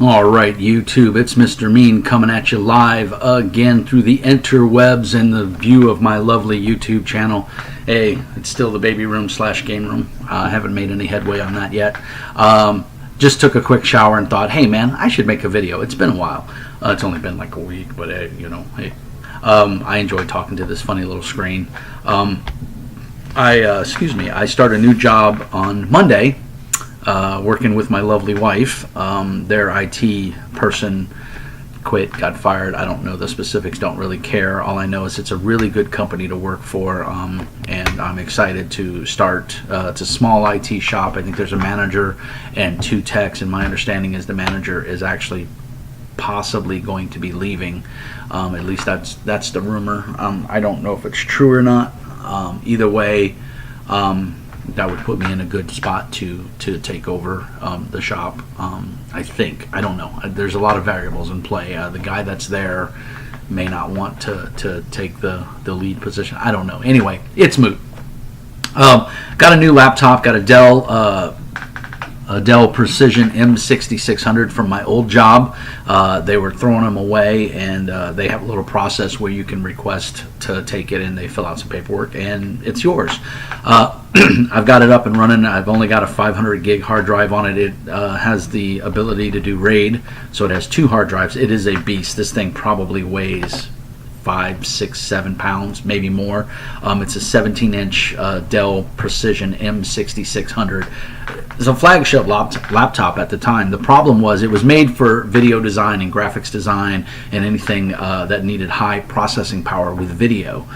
All right, YouTube, it's Mr. Mean coming at you live again through the interwebs and the view of my lovely YouTube channel. Hey, it's still the baby room / game room. I haven't made any headway on that yet. Just took a quick shower and thought, hey man, I should make a video. It's been a while. It's only been like a week, but hey, hey. I enjoy talking to this funny little screen. I start a new job on Monday. Working with my lovely wife. Their IT person quit, got fired. I don't know the specifics, don't really care. All I know is it's a really good company to work for, and I'm excited to start. It's a small IT shop. I think there's a manager and 2 techs, and my understanding is the manager is actually possibly going to be leaving. At least that's the rumor. I don't know if it's true or not. Either way, that would put me in a good spot to take over the shop. I think. I don't know. There's a lot of variables in play. The guy that's there may not want to take the lead position. I don't know. Anyway, it's moot. Got a new laptop. Got a Dell Precision M6600 from my old job. They were throwing them away, and they have a little process where you can request to take it, and they fill out some paperwork, and it's yours. I've got it up and running. I've only got a 500 gig hard drive on it. It has the ability to do RAID, so it has 2 hard drives. It is a beast. This thing probably weighs 5, 6, 7 pounds, maybe more. It's a 17-inch Dell Precision M6600. It's a flagship laptop at the time. The problem was it was made for video design and graphics design and anything that needed high processing power with video.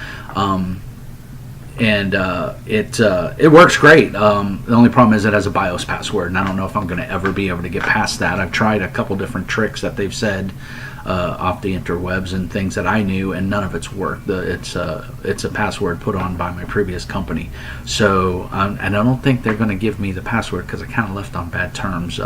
It works great. The only problem is it has a BIOS password, and I don't know if I'm going to ever be able to get past that. I've tried a couple different tricks that they've said off the interwebs and things that I knew, and none of it's worked. It's a password put on by my previous company, so and I don't think they're going to give me the password because I kind of left on bad terms.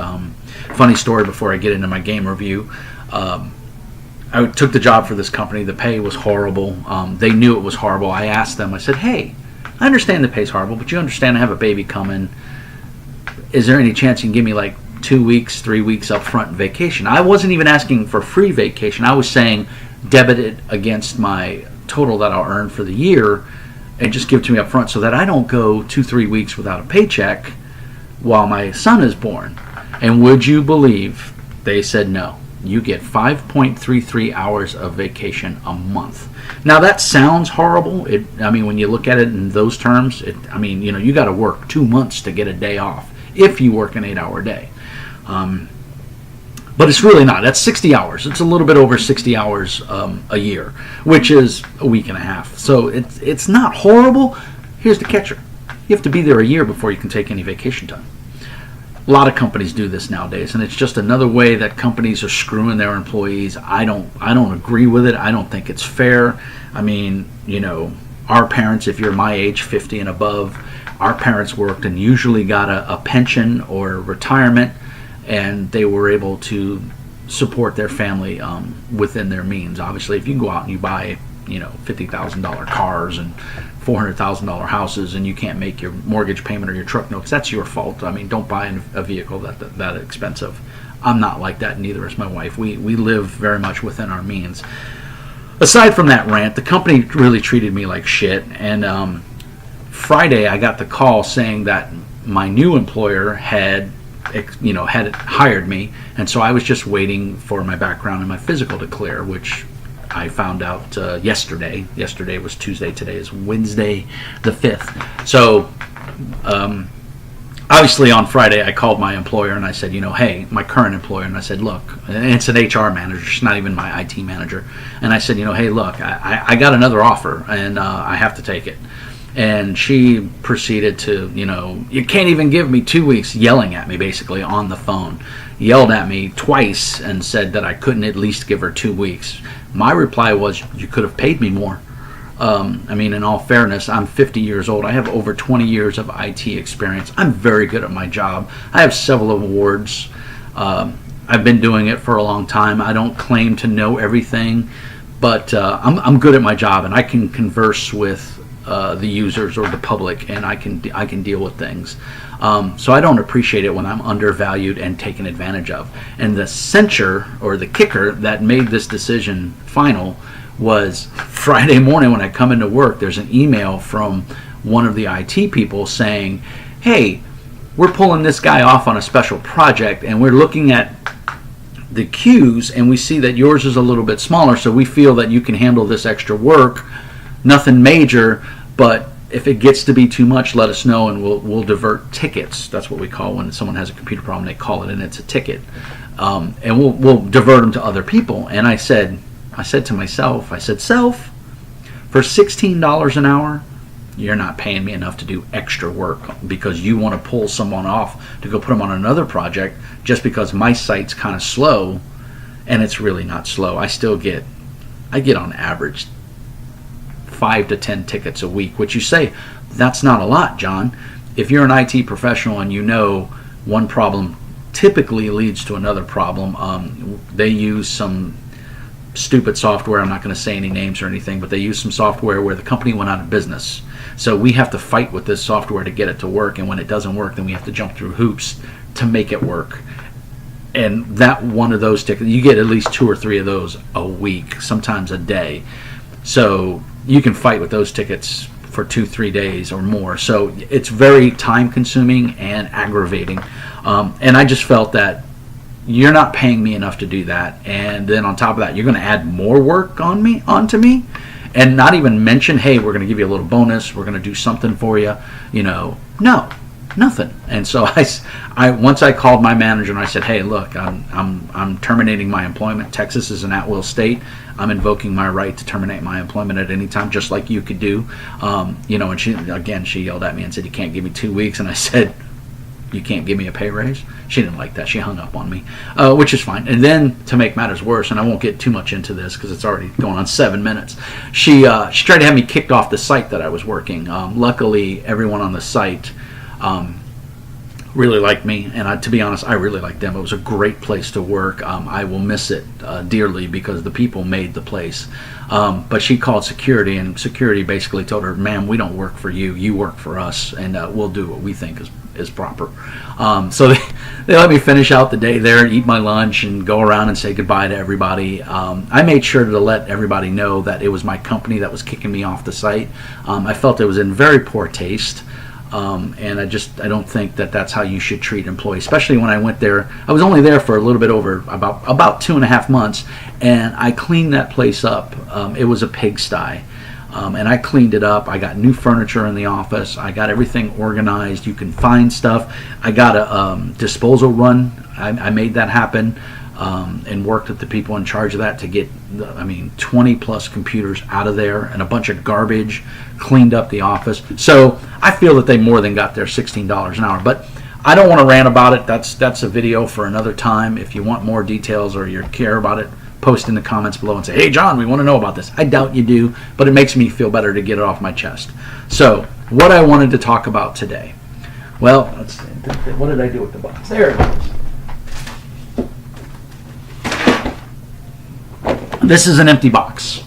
Funny story before I get into my game review. I took the job for this company. The pay was horrible. They knew it was horrible. I asked them, I said, hey, I understand the pay's horrible, but you understand I have a baby coming. Is there any chance you can give me like 2 weeks, 3 weeks up front vacation? I wasn't even asking for free vacation. I was saying debit it against my total that I'll earn for the year and just give it to me up front so that I don't go 2-3 weeks without a paycheck while my son is born. And would you believe they said no. You get 5.33 hours of vacation a month. Now that sounds horrible. When you look at it in those terms, you got to work 2 months to get a day off if you work an 8-hour day. But it's really not. That's 60 hours. It's a little bit over 60 hours a year, which is a week and a half. So it's not horrible. Here's the catcher. You have to be there a year before you can take any vacation time. A lot of companies do this nowadays, and it's just another way that companies are screwing their employees. I don't agree with it. I don't think it's fair. Our parents, if you're my age, 50 and above, our parents worked and usually got a pension or retirement, and they were able to support their family within their means. Obviously, if you go out and you buy $50,000 cars and $400,000 houses and you can't make your mortgage payment or your truck notes, that's your fault. Don't buy a vehicle that expensive. I'm not like that, neither is my wife. We live very much within our means. Aside from that rant, the company really treated me like shit, and Friday I got the call saying that my new employer had hired me, and so I was just waiting for my background and my physical to clear, which I found out yesterday. Yesterday was Tuesday. Today is Wednesday the 5th. So obviously on Friday I called my employer and I said, hey, my current employer, and I said, look, and it's an HR manager, she's not even my IT manager, and I said, hey, look, I got another offer and I have to take it. And she proceeded to, you can't even give me 2 weeks, yelling at me basically on the phone. Yelled at me twice and said that I couldn't at least give her 2 weeks. My reply was, you could have paid me more. In all fairness, I'm 50 years old. I have over 20 years of IT experience. I'm very good at my job. I have several awards. I've been doing it for a long time. I don't claim to know everything, but I'm good at my job, and I can converse with the users or the public, and I can deal with things. So I don't appreciate it when I'm undervalued and taken advantage of. And the censure or the kicker that made this decision final was Friday morning when I come into work. There's an email from one of the IT people saying, "Hey, we're pulling this guy off on a special project, and we're looking at the queues, and we see that yours is a little bit smaller, so we feel that you can handle this extra work. Nothing major, but if it gets to be too much, let us know, and we'll divert tickets." That's what we call when someone has a computer problem. They call it, and it's a ticket, and we'll divert them to other people. And I said to myself, "Self, for $16 an hour, you're not paying me enough to do extra work because you want to pull someone off to go put them on another project just because my site's kind of slow," and it's really not slow. I get on average 5 to 10 tickets a week, which you say, that's not a lot, John. If you're an IT professional and you know one problem typically leads to another problem, they use some stupid software. I'm not going to say any names or anything, but they use some software where the company went out of business. So we have to fight with this software to get it to work, and when it doesn't work, then we have to jump through hoops to make it work. And that one of those tickets, you get at least 2 or 3 of those a week, sometimes a day. So you can fight with those tickets for 2-3 days or more. So it's very time consuming and aggravating. And I just felt that you're not paying me enough to do that, and then on top of that, you're going to add more work onto me, and not even mention, hey, we're going to give you a little bonus, we're going to do something for you. No, nothing. And so I once I called my manager and I said, hey, look, I'm terminating my employment. Texas is an at-will state. I'm invoking my right to terminate my employment at any time, just like you could do. And she yelled at me and said, you can't give me 2 weeks. And I said, you can't give me a pay raise? She didn't like that. She hung up on me, which is fine. And then, to make matters worse, and I won't get too much into this because it's already going on 7 minutes, she tried to have me kicked off the site that I was working. Luckily, everyone on the site really liked me, and to be honest, I really liked them. It was a great place to work. I will miss it dearly because the people made the place. But she called security, and security basically told her, ma'am, we don't work for you. You work for us, and we'll do what we think is proper. So they let me finish out the day there, eat my lunch, and go around and say goodbye to everybody. I made sure to let everybody know that it was my company that was kicking me off the site. I felt it was in very poor taste. And I don't think that that's how you should treat employees, especially when I went there. I was only there for a little bit over about 2.5 months, and I cleaned that place up. It was a pigsty, and I cleaned it up. I got new furniture in the office. I got everything organized. You can find stuff. I got a disposal run. I made that happen. And worked with the people in charge of that to get 20 plus computers out of there and a bunch of garbage, cleaned up the office. So I feel that they more than got their $16 an hour, but I don't want to rant about it. That's a video for another time. If you want more details or you care about it, post in the comments below and say, hey John, we want to know about this. I doubt you do, but it makes me feel better to get it off my chest. So what I wanted to talk about today, well, let's see, what did I do with the box? There it is. This is an empty box.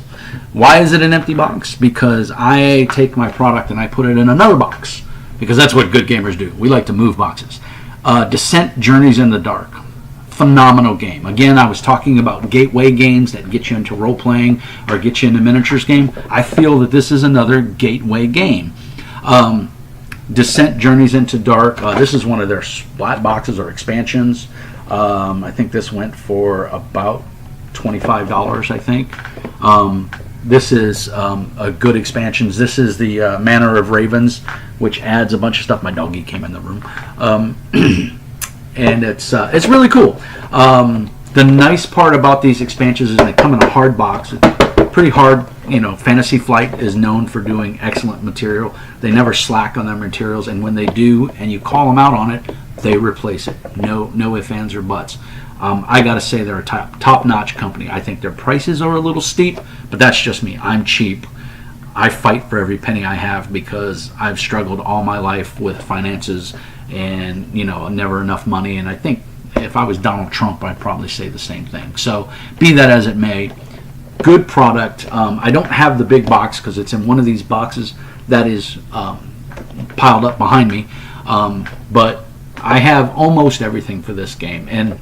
Why is it an empty box? Because I take my product and I put it in another box. Because that's what good gamers do. We like to move boxes. Descent Journeys in the Dark. Phenomenal game. Again, I was talking about gateway games that get you into role-playing or get you into miniatures game. I feel that this is another gateway game. Descent Journeys into Dark. This is one of their splat boxes or expansions. I think this went for about $25, I think. This is a good expansion. This is the Manor of Ravens, which adds a bunch of stuff. My doggy came in the room, and it's really cool. The nice part about these expansions is they come in a hard box. It's pretty hard. Fantasy Flight is known for doing excellent material. They never slack on their materials, and when they do, and you call them out on it, they replace it. No ifs, ands, or buts. I gotta say they're a top-notch company. I think their prices are a little steep, but that's just me. I'm cheap. I fight for every penny I have because I've struggled all my life with finances and never enough money. And I think if I was Donald Trump, I'd probably say the same thing. So be that as it may, good product. I don't have the big box because it's in one of these boxes that is piled up behind me. But I have almost everything for this game. And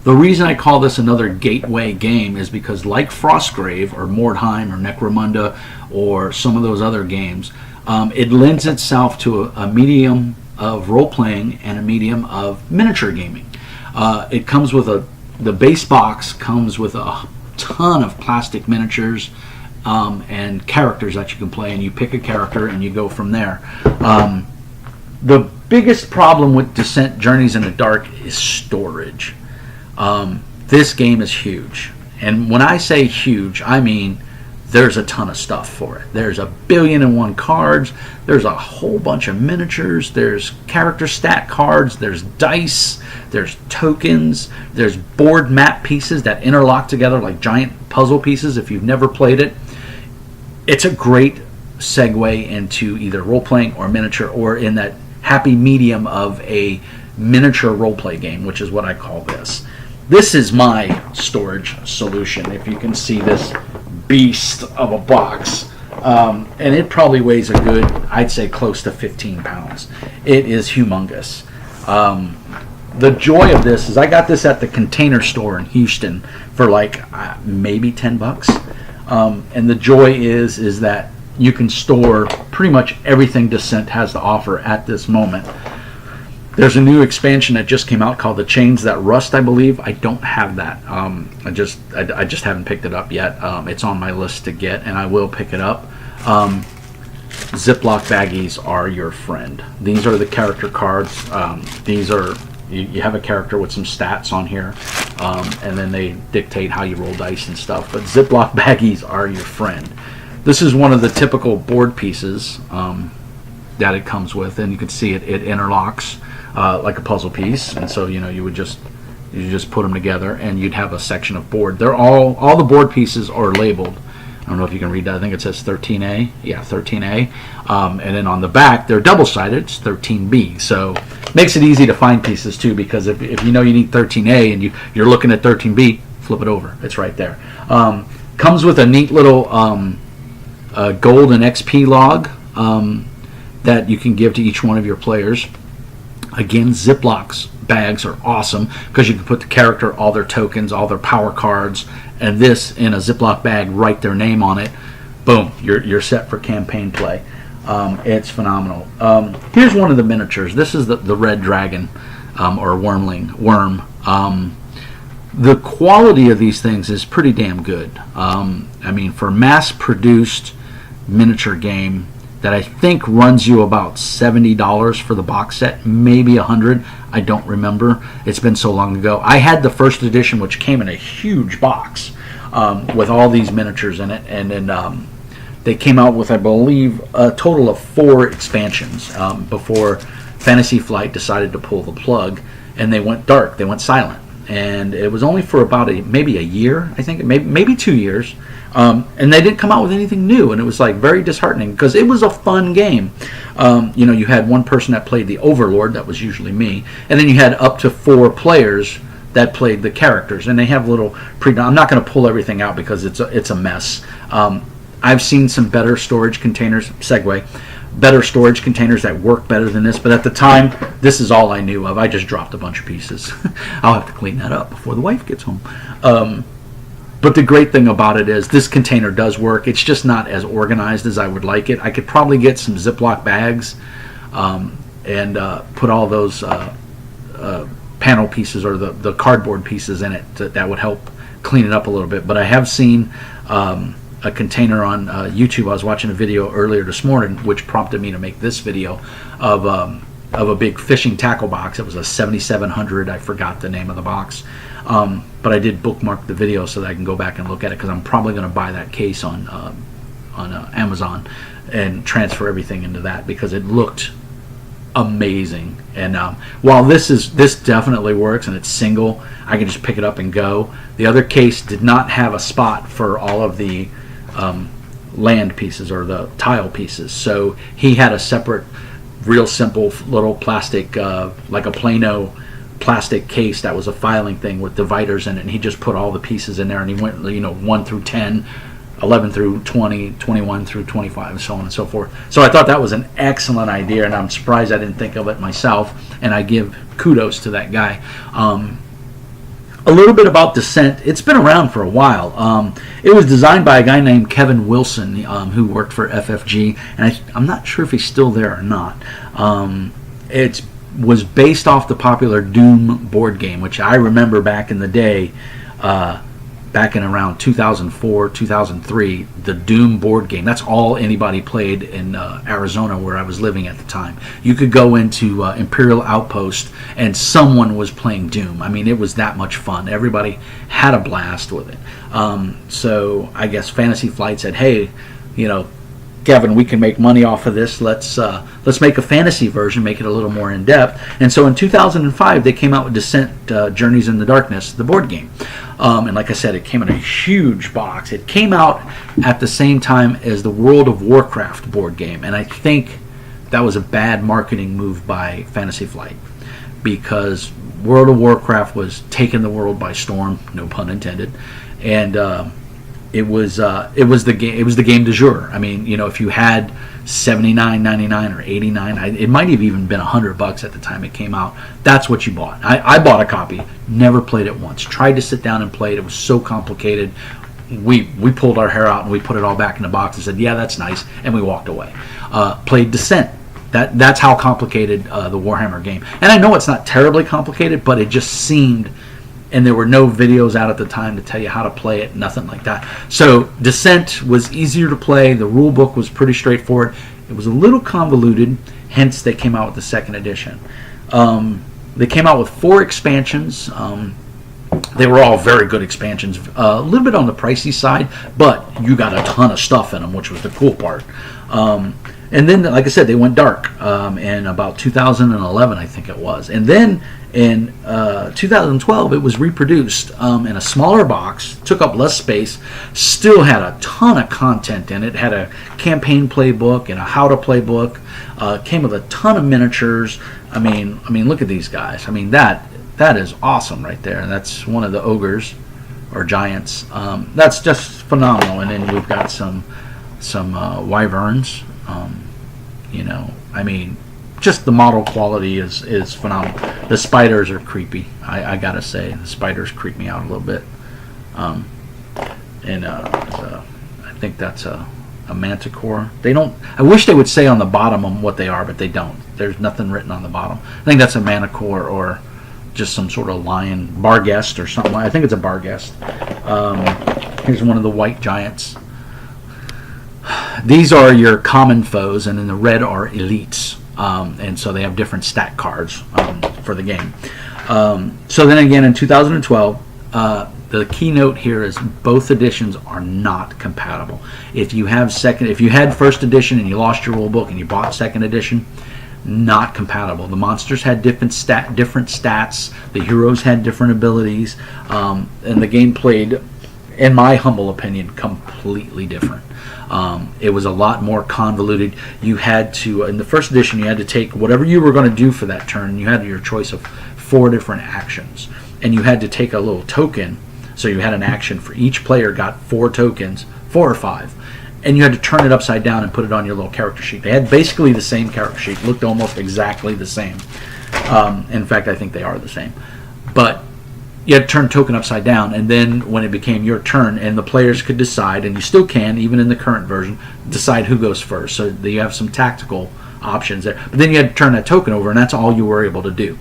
the reason I call this another gateway game is because, like Frostgrave or Mordheim or Necromunda or some of those other games, it lends itself to a medium of role-playing and a medium of miniature gaming. It comes with the base box comes with a ton of plastic miniatures and characters that you can play, and you pick a character and you go from there. The biggest problem with Descent Journeys in the Dark is storage. This game is huge, and when I say huge, I mean there's a ton of stuff for it. There's 1,000,000,001 cards, there's a whole bunch of miniatures, there's character stat cards, there's dice, there's tokens, there's board map pieces that interlock together like giant puzzle pieces. If you've never played it, it's a great segue into either role-playing or miniature, or in that happy medium of a miniature role-play game, which is what I call this. This is my storage solution. If you can see this beast of a box, and it probably weighs a good, I'd say close to 15 pounds. It is humongous. The joy of this is I got this at the Container Store in Houston for like maybe $10. And the joy is that you can store pretty much everything Descent has to offer at this moment. There's a new expansion that just came out called The Chains That Rust, I believe. I don't have that. I just haven't picked it up yet. It's on my list to get, and I will pick it up. Ziploc baggies are your friend. These are the character cards. These are you have a character with some stats on here, and then they dictate how you roll dice and stuff. But Ziploc baggies are your friend. This is one of the typical board pieces that it comes with, and you can see it interlocks like a puzzle piece. And so you just put them together, and you'd have a section of board. They're all the board pieces are labeled. I don't know if you can read that. I think it says 13A. Yeah, 13A. And then on the back, they're double-sided. It's 13B. So it makes it easy to find pieces, too, because if you know you need 13A and you're looking at 13B, flip it over. It's right there. Comes with a neat little gold and XP log that you can give to each one of your players. Again, Ziploc bags are awesome because you can put the character, all their tokens, all their power cards, and this in a Ziploc bag, write their name on it. Boom, you're set for campaign play. It's phenomenal. Here's one of the miniatures. This is the red dragon or worm. The quality of these things is pretty damn good. I mean, for mass-produced miniature game that I think runs you about $70 for the box set, maybe $100. I don't remember. It's been so long ago. I had the first edition, which came in a huge box with all these miniatures in it, and then they came out with, I believe, a total of 4 expansions before Fantasy Flight decided to pull the plug, and they went dark. They went silent, and it was only for about maybe a year. I think maybe 2 years. And they didn't come out with anything new, and it was like very disheartening because it was a fun game. You had one person that played the Overlord, that was usually me, and then you had up to 4 players that played the characters, and they have little I'm not going to pull everything out because it's a mess. I've seen some better storage containers, better storage containers that work better than this, but at the time, this is all I knew of. I just dropped a bunch of pieces. I'll have to clean that up before the wife gets home. But the great thing about it is this container does work. It's just not as organized as I would like it. I could probably get some Ziploc bags and put all those panel pieces or the cardboard pieces in it that would help clean it up a little bit. But I have seen a container on YouTube. I was watching a video earlier this morning, which prompted me to make this video of a big fishing tackle box. It was a 7700. I forgot the name of the box. But I did bookmark the video so that I can go back and look at it because I'm probably going to buy that case on Amazon and transfer everything into that because it looked amazing. And while this definitely works and it's single, I can just pick it up and go. The other case did not have a spot for all of the land pieces or the tile pieces, so he had a separate, real simple little plastic, like a Plano plastic case that was a filing thing with dividers in it, and he just put all the pieces in there, and he went 1 through 10 11 through 20, 21 through 25, and so on and so forth. So I thought that was an excellent idea, and I'm surprised I didn't think of it myself, and I give kudos to that guy. A little bit about Descent. It's been around for a while. It was designed by a guy named Kevin Wilson, who worked for FFG, and I'm not sure if he's still there or not. It was based off the popular Doom board game, which I remember back in the day, back in around 2004, 2003, the Doom board game. That's all anybody played in Arizona, where I was living at the time. You could go into Imperial Outpost and someone was playing Doom. I mean, it was that much fun. Everybody had a blast with it. So I guess Fantasy Flight said, hey, Kevin, we can make money off of this. Let's make a fantasy version, make it a little more in depth. And so in 2005, they came out with Descent: Journeys in the Darkness, the board game. And like I said, it came in a huge box. It came out at the same time as the World of Warcraft board game, and I think that was a bad marketing move by Fantasy Flight, because World of Warcraft was taking the world by storm, no pun intended, and it was the game du jour. I mean, if you had $79.99 or $89, it might have even been $100 at the time it came out. That's what you bought. I bought a copy, never played it once. Tried to sit down and play it. It was so complicated. We pulled our hair out and we put it all back in the box and said, yeah, that's nice, and we walked away. Played Descent. That's how complicated the Warhammer game. And I know it's not terribly complicated, but it just seemed. And there were no videos out at the time to tell you how to play it, nothing like that. So Descent was easier to play. The rule book was pretty straightforward. It was a little convoluted, hence they came out with the second edition. They came out with 4 expansions. They were all very good expansions. A little bit on the pricey side, but you got a ton of stuff in them, which was the cool part. And then, like I said, they went dark in about 2011, I think it was. And then in 2012, it was reproduced in a smaller box, took up less space, still had a ton of content in it. Had a campaign playbook and a how-to-play book. Came with a ton of miniatures. I mean, look at these guys. I mean, that is awesome right there. And that's one of the ogres or giants. That's just phenomenal. And then we've got some wyverns. I mean, just the model quality is phenomenal. The spiders are creepy. I gotta say, the spiders creep me out a little bit. I think that's a manticore. They don't. I wish they would say on the bottom on what they are, but they don't. There's nothing written on the bottom. I think that's a manticore or just some sort of lion, barghest or something. I think it's a barghest. Here's one of the white giants. These are your common foes, and then the red are elites. And so they have different stat cards for the game. So then again, in 2012, the keynote here is both editions are not compatible. If you had first edition and you lost your rule book and you bought second edition, not compatible. The monsters had different stats. The heroes had different abilities, and the game played, in my humble opinion, completely different. It was a lot more convoluted. You had to, in the first edition, you had to take whatever you were going to do for that turn. You had your choice of 4 different actions, and you had to take a little token. So you had an action for each player, got 4 tokens, 4 or 5, and you had to turn it upside down and put it on your little character sheet. They had basically the same character sheet, looked almost exactly the same. In fact, I think they are the same, but you had to turn token upside down, and then when it became your turn, and the players could decide, and you still can, even in the current version, decide who goes first. So that you have some tactical options there. But then you had to turn that token over, and that's all you were able to do.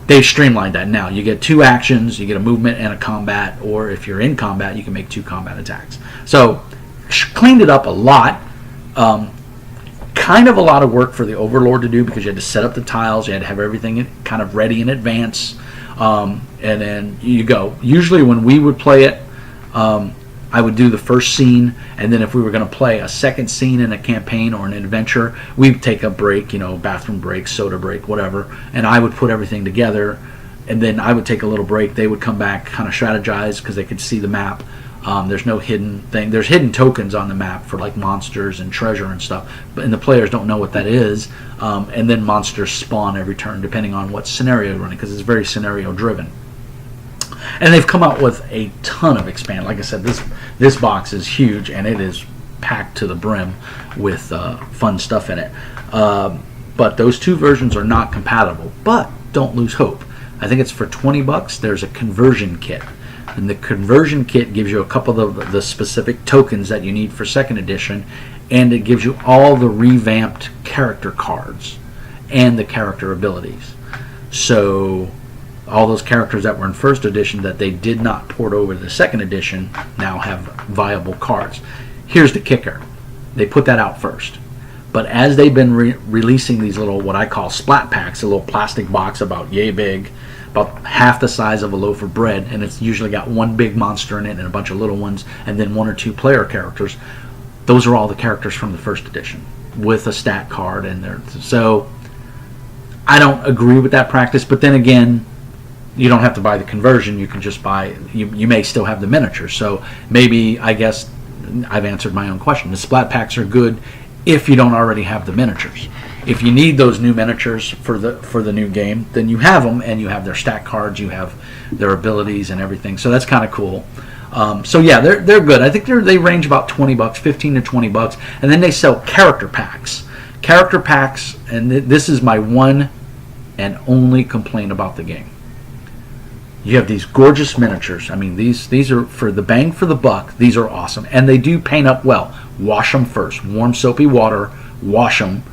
They've streamlined that now. You get 2 actions, you get a movement and a combat, or if you're in combat, you can make 2 combat attacks. So cleaned it up a lot. Kind of a lot of work for the Overlord to do, because you had to set up the tiles, you had to have everything kind of ready in advance. And then you go. Usually when we would play it, I would do the first scene, and then if we were going to play a second scene in a campaign or an adventure, we'd take a break, bathroom break, soda break, whatever, and I would put everything together, and then I would take a little break. They would come back, kind of strategize, because they could see the map. There's no hidden thing. There's hidden tokens on the map for like monsters and treasure and stuff, and the players don't know what that is. And then monsters spawn every turn depending on what scenario you're running, because it's very scenario driven. And they've come out with a ton of expand. Like I said, this box is huge, and it is packed to the brim with fun stuff in it. But those two versions are not compatible. But don't lose hope. I think it's for $20. There's a conversion kit. And the conversion kit gives you a couple of the specific tokens that you need for second edition, and it gives you all the revamped character cards and the character abilities. So all those characters that were in first edition that they did not port over to the second edition now have viable cards. Here's the kicker. They put that out first. But as they've been releasing these little, what I call splat packs, a little plastic box about yay big, about half the size of a loaf of bread, and it's usually got one big monster in it and a bunch of little ones, and then one or two player characters. Those are all the characters from the first edition with a stat card in there. So I don't agree with that practice, but then again, you don't have to buy the conversion. You can just buy, you may still have the miniatures. So maybe, I guess I've answered my own question. The splat packs are good if you don't already have the miniatures. If you need those new miniatures for the new game, then you have them, and you have their stat cards, you have their abilities and everything. So that's kind of cool. So yeah, they're good. I think they range about $20, $15 to $20, and then they sell character packs. Character packs, and this is my one and only complaint about the game. You have these gorgeous miniatures. I mean, these are, for the bang for the buck, these are awesome, and they do paint up well. Wash them first, warm soapy water, wash them,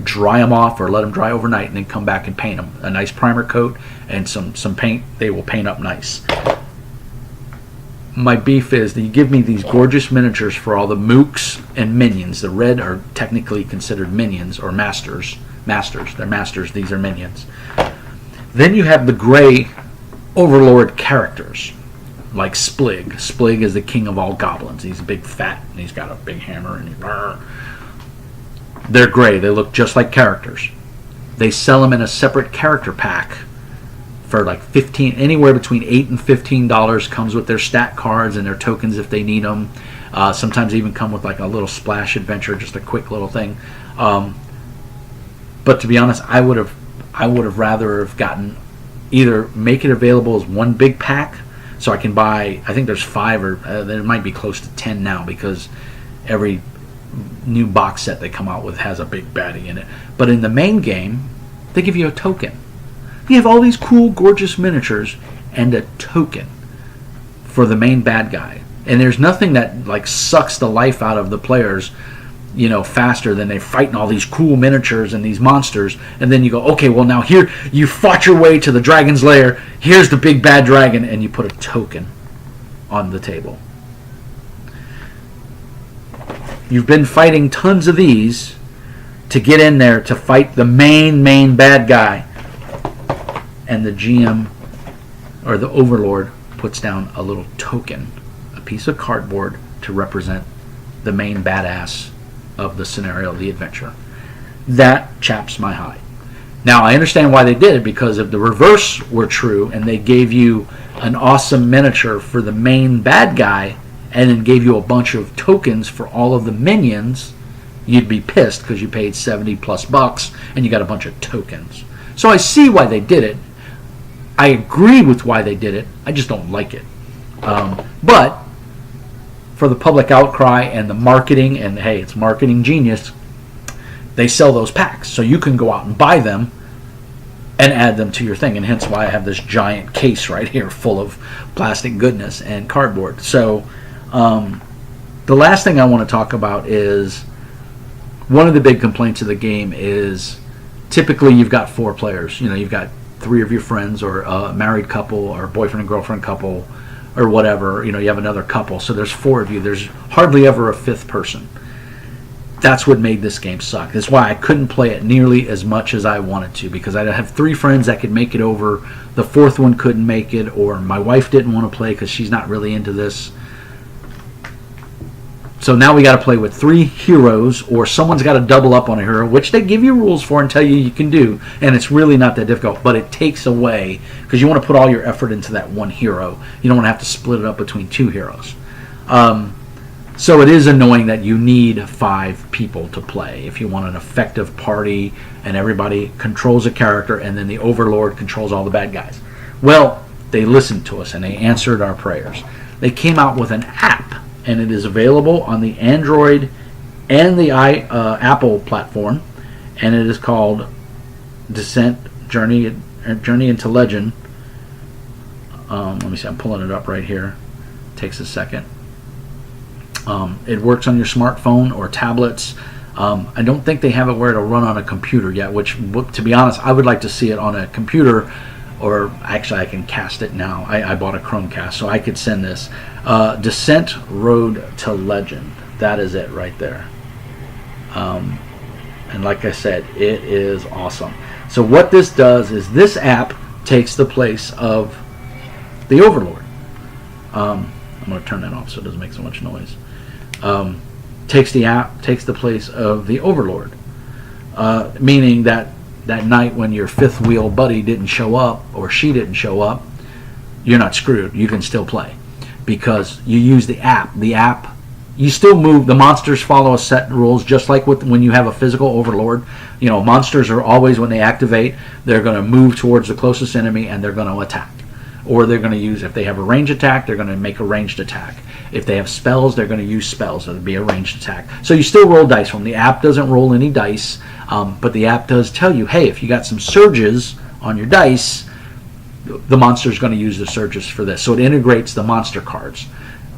dry them off or let them dry overnight, and then come back and paint them. A nice primer coat and some paint, they will paint up nice. My beef is that you give me these gorgeous miniatures for all the mooks and minions. The red are technically considered minions or masters. They're masters, these are minions. Then you have the gray overlord characters, like Splig. Splig is the king of all goblins. He's big fat, and he's got a big hammer, and they're gray. They look just like characters. They sell them in a separate character pack for like anywhere between $8 and $15. Comes with their stat cards and their tokens if they need them. Sometimes they even come with like a little splash adventure, just a quick little thing. But to be honest, I would have rather have gotten, either make it available as one big pack, so I can buy, I think there's 5 or there might be close to 10 now, because every new box set they come out with has a big baddie in it. But in the main game, they give you a token. You have all these cool, gorgeous miniatures and a token for the main bad guy. And there's nothing that like sucks the life out of the players, faster than they fighting all these cool miniatures and these monsters, and then you go, okay, well now here you fought your way to the dragon's lair, here's the big bad dragon, and you put a token on the table. You've been fighting tons of these to get in there to fight the main bad guy, and the GM or the overlord puts down a little token, a piece of cardboard to represent the main badass of the scenario, the adventure. That chaps my hide. Now, I understand why they did it, because if the reverse were true and they gave you an awesome miniature for the main bad guy and then gave you a bunch of tokens for all of the minions, you'd be pissed because you paid $70+ and you got a bunch of tokens. So I see why they did it. I agree with why they did it. I just don't like it. But for the public outcry and the marketing, and hey, it's marketing genius, they sell those packs. So you can go out and buy them and add them to your thing. And hence why I have this giant case right here full of plastic goodness and cardboard. So the last thing I want to talk about is, one of the big complaints of the game is typically you've got 4 players. You've got 3 of your friends, or a married couple, or boyfriend and girlfriend couple, or whatever. You have another couple, so there's 4 of you. There's hardly ever a 5th person. That's what made this game suck. That's why I couldn't play it nearly as much as I wanted to, because I have 3 friends that could make it over. The 4th one couldn't make it, or my wife didn't want to play because she's not really into this. So now we got to play with 3 heroes, or someone's got to double up on a hero, which they give you rules for and tell you can do, and it's really not that difficult, but it takes away, because you want to put all your effort into that one hero. You don't want to have to split it up between 2 heroes. So it is annoying that you need 5 people to play if you want an effective party and everybody controls a character, and then the overlord controls all the bad guys. Well, They listened to us and they answered our prayers. They came out with an app, and it is available on the Android and the Apple platform, and it is called Descent Journey into Legend. Let me see, I'm pulling it up right here. Takes a second. It works on your smartphone or tablets. I don't think they have it where it'll run on a computer yet, which, to be honest, I would like to see it on a computer, or actually I can cast it now. I bought a Chromecast, so I could send this. Descent Road to Legend. That is it right there. And like I said, it is awesome. So what this does is this app takes the place of the Overlord. I'm going to turn that off so it doesn't make so much noise. Takes the place of the Overlord, meaning that night when your fifth wheel buddy didn't show up, or she didn't show up, you're not screwed. You can still play because you use the app. The app, you still move. The monsters follow a set rules, just like when you have a physical Overlord. Monsters are always, when they activate, they're going to move towards the closest enemy and they're going to attack. Or they're going to use, if they have a range attack, they're going to make a ranged attack. If they have spells, they're going to use spells. So it'll be a ranged attack. So you still roll dice from. The app doesn't roll any dice, but the app does tell you, hey, if you got some surges on your dice, the monster's going to use the surges for this. So it integrates the monster cards.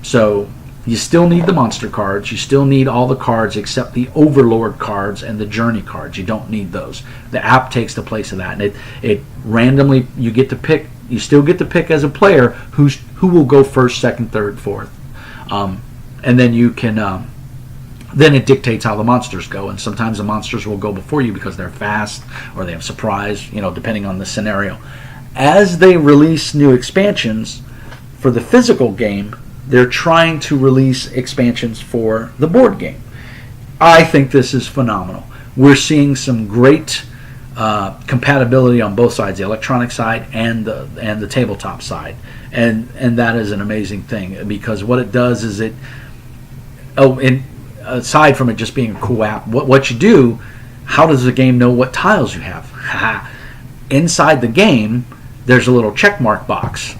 So you still need the monster cards. You still need all the cards except the Overlord cards and the Journey cards. You don't need those. The app takes the place of that. And it randomly, you get to pick. You still get to pick as a player who will go first, second, third, fourth. And then you can, then it dictates how the monsters go. And sometimes the monsters will go before you because they're fast or they have surprise, depending on the scenario. As they release new expansions for the physical game, they're trying to release expansions for the board game. I think this is phenomenal. We're seeing some great compatibility on both sides, the electronic side and the tabletop side, and that is an amazing thing, because what it does is aside from it just being a cool app, what you do, how does the game know what tiles you have? Inside the game, there's a little check mark box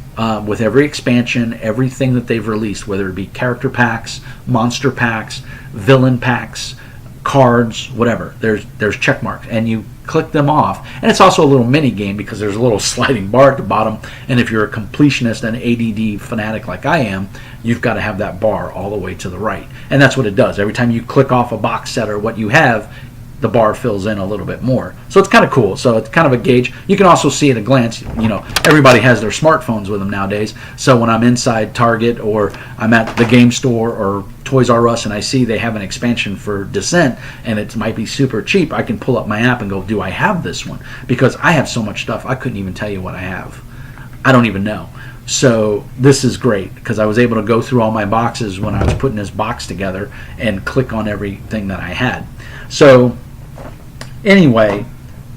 with every expansion, everything that they've released, whether it be character packs, monster packs, villain packs, cards, whatever. There's check marks, and you click them off. And it's also a little mini game because there's a little sliding bar at the bottom, and if you're a completionist and ADD fanatic like I am, you've got to have that bar all the way to the right. And that's what it does. Every time you click off a box set or what you have, the bar fills in a little bit more. So it's kind of cool. So it's kind of a gauge. You can also see at a glance, everybody has their smartphones with them nowadays. So when I'm inside Target or I'm at the game store or Toys R Us and I see they have an expansion for Descent and it might be super cheap, I can pull up my app and go, do I have this one? Because I have so much stuff, I couldn't even tell you what I have. I don't even know. So this is great because I was able to go through all my boxes when I was putting this box together and click on everything that I had. So anyway,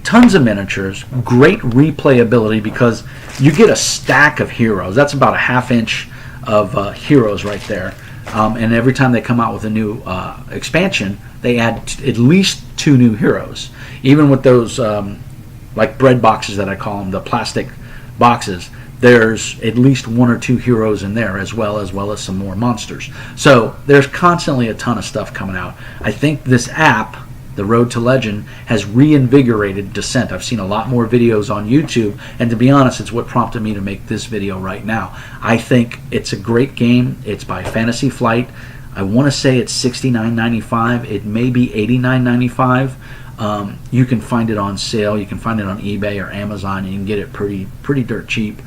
tons of miniatures, great replayability because you get a stack of heroes. That's about a half-inch of heroes right there. And every time they come out with a new expansion, they add at least 2 new heroes. Even with those like bread boxes that I call them, the plastic boxes, there's at least 1 or 2 heroes in there as well as some more monsters. So there's constantly a ton of stuff coming out. I think this app, The Road to Legend, has reinvigorated Descent. I've seen a lot more videos on YouTube, and to be honest, it's what prompted me to make this video right now. I think it's a great game. It's by Fantasy Flight. I want to say it's $69.95. It may be $89.95. You can find it on sale. You can find it on eBay or Amazon. You can get it pretty dirt cheap.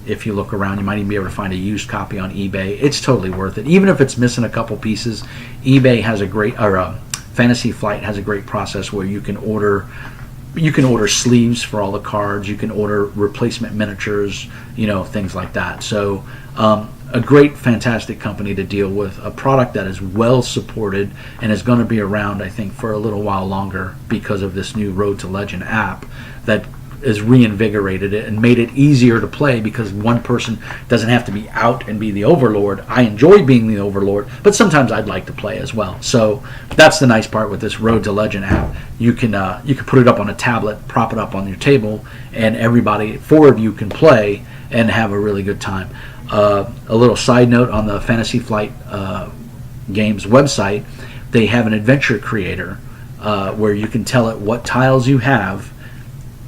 If you look around, you might even be able to find a used copy on eBay. It's totally worth it. Even if it's missing a couple pieces, eBay has a great, Fantasy Flight has a great process where you can order sleeves for all the cards. You can order replacement miniatures, things like that. So a great, fantastic company to deal with, a product that is well supported and is going to be around, I think, for a little while longer because of this new Road to Legend app that has reinvigorated it and made it easier to play because one person doesn't have to be out and be the overlord. I enjoy being the overlord, but sometimes I'd like to play as well. So that's the nice part with this Road to Legend app. You can put it up on a tablet, prop it up on your table, and everybody, 4 of you, can play and have a really good time. A little side note on the Fantasy Flight Games website, they have an adventure creator where you can tell it what tiles you have,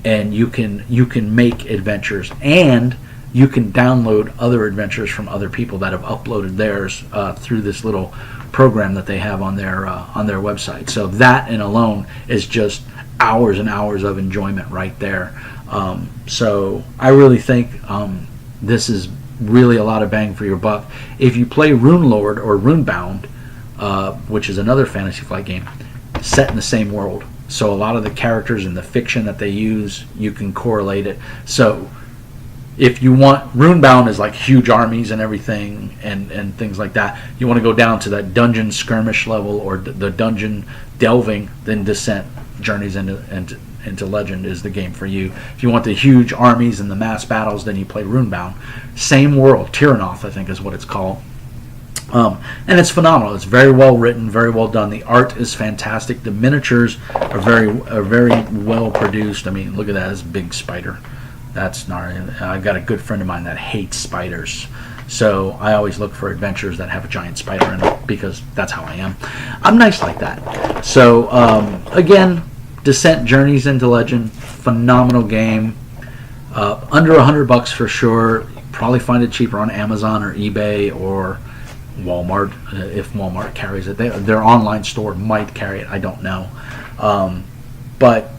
and you can make adventures, and you can download other adventures from other people that have uploaded theirs through this little program that they have on their website. So that and alone is just hours and hours of enjoyment right there. So I really think this is really a lot of bang for your buck. If you play Rune Lord or Runebound, which is another Fantasy Flight game set in the same world, so a lot of the characters and the fiction that they use, you can correlate it. So if you want, Runebound is like huge armies and everything and things like that. You want to go down to that dungeon skirmish level or the dungeon delving, then Descent Journeys into Legend is the game for you. If you want the huge armies and the mass battles, then you play Runebound. Same world, Tyranoth I think is what it's called. And it's phenomenal. It's very well written, very well done. The art is fantastic. The miniatures are very well produced. I mean, look at that, this big spider. That's gnarly. I've got a good friend of mine that hates spiders, so I always look for adventures that have a giant spider in it because that's how I am. I'm nice like that. So again, Descent Journeys into Legend, phenomenal game. Under $100 for sure. Probably find it cheaper on Amazon or eBay or Walmart, if Walmart carries it. Their online store might carry it. I don't know, but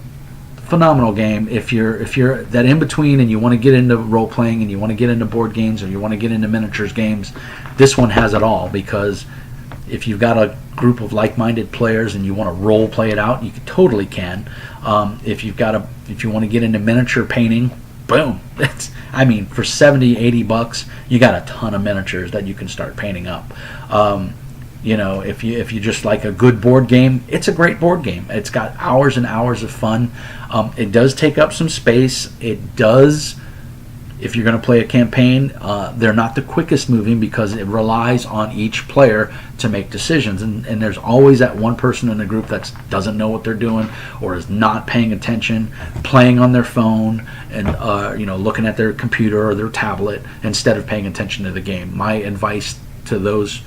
phenomenal game. If you're that in between and you want to get into role playing and you want to get into board games or you want to get into miniatures games, this one has it all. Because if you've got a group of like-minded players and you want to role play it out, you totally can. If you want to get into miniature painting, boom. I mean, for $70-$80, you got a ton of miniatures that you can start painting up. If you just like a good board game, it's a great board game. It's got hours and hours of fun. It does take up some space. It does, if you're going to play a campaign, they're not the quickest moving because it relies on each player to make decisions. And there's always that one person in the group that doesn't know what they're doing or is not paying attention, playing on their phone and looking at their computer or their tablet instead of paying attention to the game. My advice to those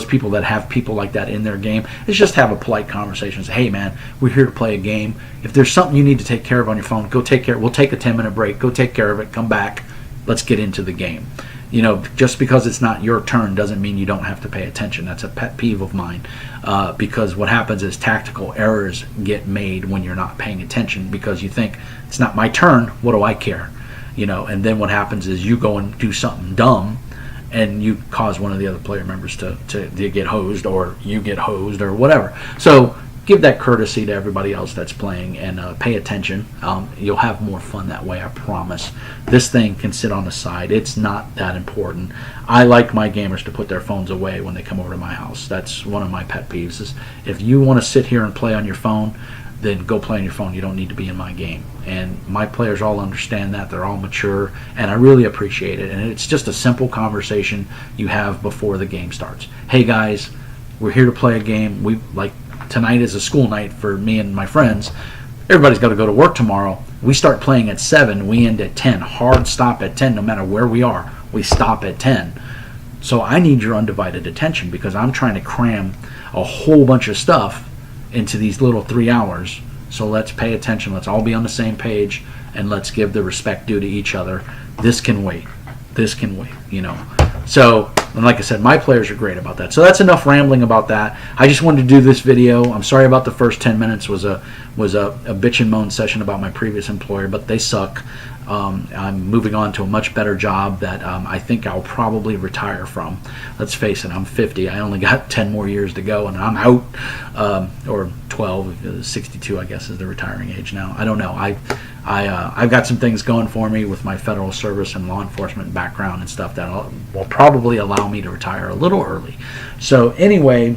people that have people like that in their game is just have a polite conversation. Say, hey man, we're here to play a game. If there's something you need to take care of on your phone, go take care. We'll take a 10-minute break. Go take care of it. Come back. Let's get into the game. Just because it's not your turn doesn't mean you don't have to pay attention. That's a pet peeve of mine, because what happens is tactical errors get made when you're not paying attention because you think it's not my turn. What do I care? And then what happens is you go and do something dumb and you cause one of the other player members to get hosed, or you get hosed, or whatever. So give that courtesy to everybody else that's playing and pay attention. You'll have more fun that way, I promise. This thing can sit on the side. It's not that important. I like my gamers to put their phones away when they come over to my house. That's one of my pet peeves. Is if you want to sit here and play on your phone, then go play on your phone. You don't need to be in my game. And my players all understand that. They're all mature, and I really appreciate it. And it's just a simple conversation you have before the game starts. Hey guys, we're here to play a game. Tonight is a school night for me and my friends. Everybody's got to go to work tomorrow. We start playing at 7. We end at 10. Hard stop at 10 no matter where we are. We stop at 10. So I need your undivided attention because I'm trying to cram a whole bunch of stuff into these little 3 hours. So let's pay attention. Let's all be on the same page, and let's give the respect due to each other. This can wait. This can wait, So, and like I said, my players are great about that. So that's enough rambling about that. I just wanted to do this video. I'm sorry about the first 10 minutes was a bitch and moan session about my previous employer, but they suck. I'm moving on to a much better job that I think I'll probably retire from. Let's face it, I'm 50. I only got 10 more years to go, and I'm out. Or 12, 62, I guess, is the retiring age now. I don't know. I've got some things going for me with my federal service and law enforcement background and stuff that will probably allow me to retire a little early. So anyway,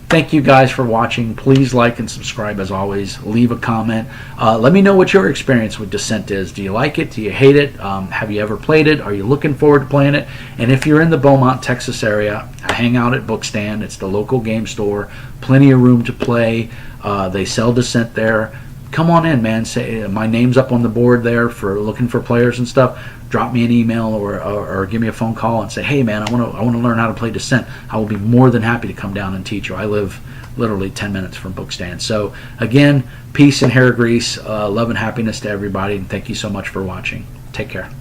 Thank you guys for watching. Please like and subscribe as always. Leave a comment. Let me know what your experience with Descent is. Do you like it? Do you hate it? Have you ever played it? Are you looking forward to playing it? And if you're in the Beaumont, Texas area, hang out at Bookstand. It's the local game store. Plenty of room to play. They sell Descent there. Come on in, man. Say my name's up on the board there for looking for players and stuff. Drop me an email or give me a phone call and say, hey, man, I want to learn how to play Descent. I will be more than happy to come down and teach you. I live literally 10 minutes from Bookstand. So again, peace and hair grease, love and happiness to everybody, and thank you so much for watching. Take care.